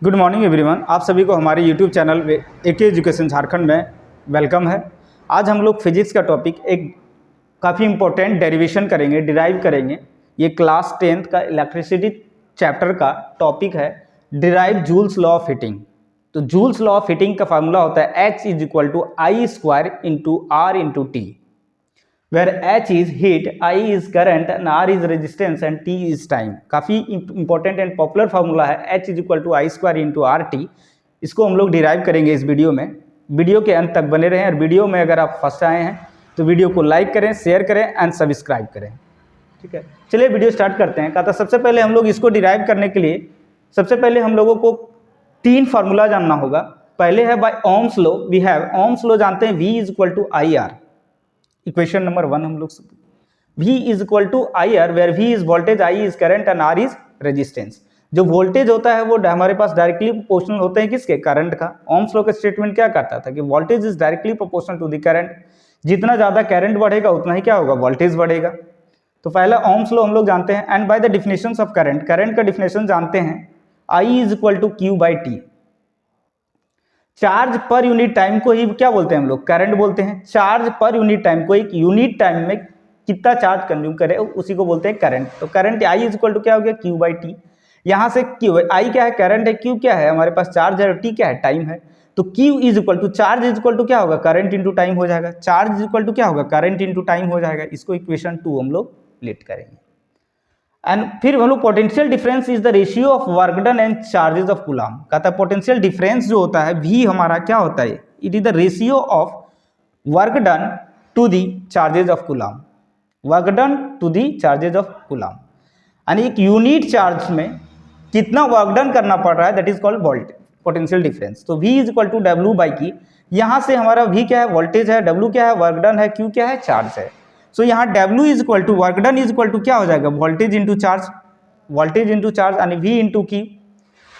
Good morning everyone. आप सभी को हमारे YouTube channel AK education Jharkhand में वेलकम है। आज हम लोग फिजिक्स का टॉपिक एक काफ़ी इंपॉर्टेंट डेरिवेशन करेंगे, डिराइव करेंगे। ये क्लास 10th का इलेक्ट्रिसिटी चैप्टर का टॉपिक है, derive Joule's law of heating. तो जूल्स लॉ ऑफ हीटिंग का फार्मूला होता है H is equal to I square into R into T, where H is heat, I is current and R is resistance and T is time। काफ़ी important and popular formula है H is equal to I square into R T. इसको हम लोग derive करेंगे इस video में। Video के अंत तक बने रहें, और वीडियो में अगर आप फर्स्ट आए हैं तो वीडियो को लाइक करें, शेयर करें एंड सब्सक्राइब करें। ठीक है, चलिए वीडियो स्टार्ट करते हैं। कहता सबसे पहले हम लोग इसको डिराइव करने के लिए सबसे पहले हम लोगों को 3 फार्मूला जानना होगा। पहले है by Ohm's law. We have Ohm's law, जानते हैं V is equal to I R. Equation number 1 हम लोग V is equal to I R, where V is voltage, I is current and R is resistance. जो voltage होता है वो हमारे पास directly proportional होते हैं किसके? करंट का। ओम्स लॉ का स्टेटमेंट क्या करता था कि voltage is directly proportional to the current. जितना ज्यादा करंट बढ़ेगा उतना ही क्या होगा? वोल्टेज बढ़ेगा। तो पहला ओम्स लॉ हम लोग जानते हैं। And by the definition of current, current का डिफिनेशन जानते हैं I is equal to Q by T. Charge per unit time को ही क्या बोलते हैं हम लोग? करंट बोलते हैं। चार्ज पर यूनिट टाइम को, एक यूनिट टाइम में कितना चार्ज कंज्यूम करे उसी को बोलते हैं करंट। तो current I is equal to क्या हो गया? Q by T. यहाँ से Q, I क्या है? करंट है। Q क्या है? हमारे पास चार्ज है। और T क्या है? टाइम है। तो Q is equal to charge is equal to क्या होगा? करंट इंटू टाइम हो जाएगा। चार्ज इज इक्वल टू क्या होगा? करंट इंटू टाइम हो जाएगा। इसको इक्वेशन 2 हम लोग लेट करेंगे। एंड फिर हम लोग potential difference is the ratio of work done and charges of coulomb. कहता है पोटेंशियल डिफरेंस जो होता है V हमारा क्या होता है? It is the ratio of work done to the charges of coulomb. Work done to the charges of coulomb, यानी एक यूनिट चार्ज में कितना वर्क डन करना पड़ रहा है, that is called voltage potential difference. तो V is equal to W by Q. यहाँ से हमारा V क्या है? वोल्टेज है। W क्या है? वर्क डन है। Q क्या है? चार्ज है। सो यहाँ W is equal to work done is equal to क्या हो जाएगा? Voltage into charge, voltage into charge यानी V इंटू Q।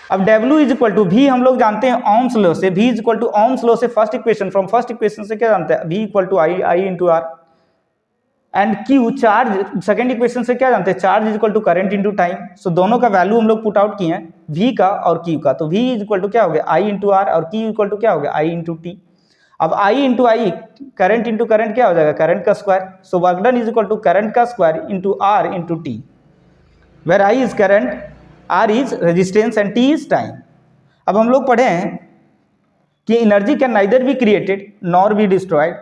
अब W is equal to V हम लोग जानते हैं ओम्स लॉ से। V is equal to Ohm's law से first equation, from first equation से क्या जानते हैं? V equal to I into R. And Q charge, second equation से क्या जानते हैं? Charge is equal to current into time. So दोनों का वैल्यू हम लोग पुट आउट किए हैं, V का और Q का। तो V इज इक्वल टू क्या हो गया? I इंटू आर, और Q इक्वल टू क्या हो गया? I into T. अब I into I, current into current क्या हो जाएगा? करंट का square. So work done is equal to current का square into R into T, where I is current, R is resistance and T is time. अब हम लोग पढ़े हैं कि energy can neither be created nor be destroyed.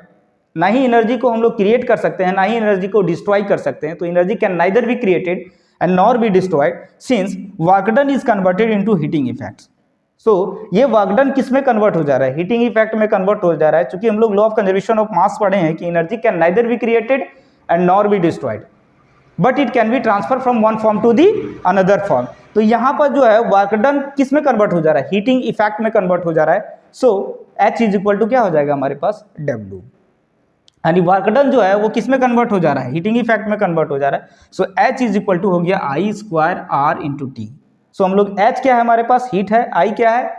ना ही energy को हम लोग क्रिएट कर सकते हैं, ना ही एनर्जी को डिस्ट्रॉय कर सकते हैं। तो energy can neither be created and nor be destroyed since work done is converted into heating effects. So ये वर्क डन किस में कन्वर्ट हो जा रहा है? हीटिंग इफेक्ट में कन्वर्ट हो जा रहा है। क्योंकि हम लोग law of conservation of mass पढ़े हैं कि energy can neither be created and nor be destroyed, but it can be transfer from one form to the another form. तो यहाँ पर जो है वर्क डन किस में कन्वर्ट हो जा रहा है? हीटिंग इफेक्ट में कन्वर्ट हो जा रहा है। सो H इज इक्वल टू क्या हो जाएगा हमारे पास? W। यानी वर्क डन जो है वो किस में कन्वर्ट हो जा रहा है? हीटिंग इफेक्ट में कन्वर्ट हो जा रहा है। सो H इज इक्वल टू हो गया आई square R into T. So हम लोग H क्या है हमारे पास? हीट है। I क्या है?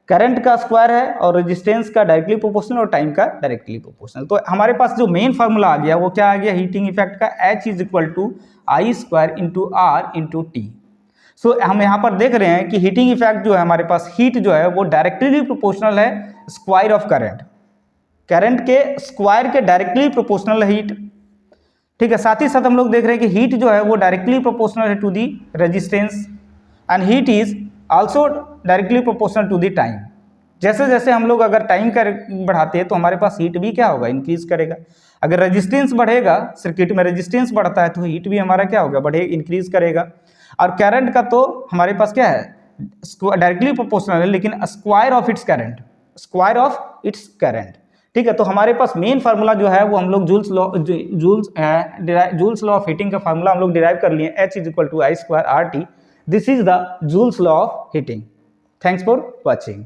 करंट का स्क्वायर है। और रेजिस्टेंस का डायरेक्टली प्रोपोर्शनल और टाइम का डायरेक्टली प्रोपोर्शनल। तो हमारे पास जो मेन फार्मूला आ गया वो क्या आ गया? हीटिंग इफेक्ट का H is equal to I square into R into T. So हम यहाँ पर देख रहे हैं कि हीटिंग इफेक्ट जो है हमारे पास, हीट जो है वो डायरेक्टली प्रोपोर्शनल है स्क्वायर ऑफ करंट। करंट के स्क्वायर के डायरेक्टली प्रोपोर्शनल हीट। ठीक है, साथ ही साथ हम लोग देख रहे हैं कि हीट जो है वो डायरेक्टली प्रोपोर्शनल है to the resistance, and heat is also directly proportional to the time. जैसे जैसे हम लोग अगर टाइम का बढ़ाते हैं तो हमारे पास हीट भी क्या होगा? इंक्रीज करेगा। अगर रेजिस्टेंस बढ़ेगा, सर्किट में रेजिस्टेंस बढ़ता है तो हीट भी हमारा क्या होगा? बढ़े, इंक्रीज करेगा। और करंट का तो हमारे पास क्या है? डायरेक्टली प्रोपोर्शनल है, लेकिन square of its current, square of its current. ठीक है, तो हमारे पास मेन फार्मूला जो है वो हम लोग जूल्स लॉ ऑफ हीटिंग का फार्मूला हम लोग डिराइव कर लिए। H is equal to I square R T. This is the Joule's law of heating. Thanks for watching.